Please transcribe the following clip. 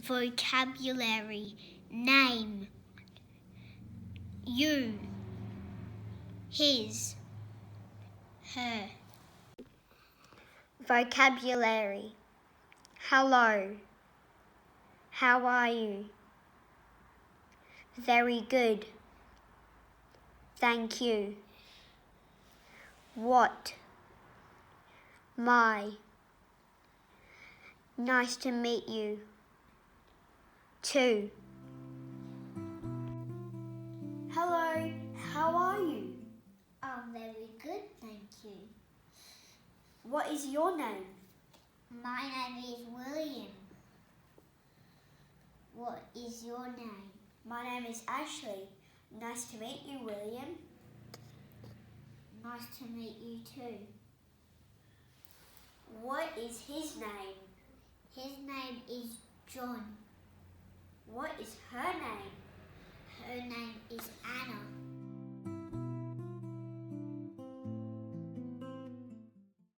Vocabulary. Name. You. His. Her. Vocabulary. Hello. How are you? Very good. Thank you. What? My. Nice to meet you. Two. Hello, how are you? I'm very good, thank you. What is your name? My name is William. What is your name? My name is Ashley. Nice to meet you, William. Nice to meet you too. What is his name? His name is John. What is her name?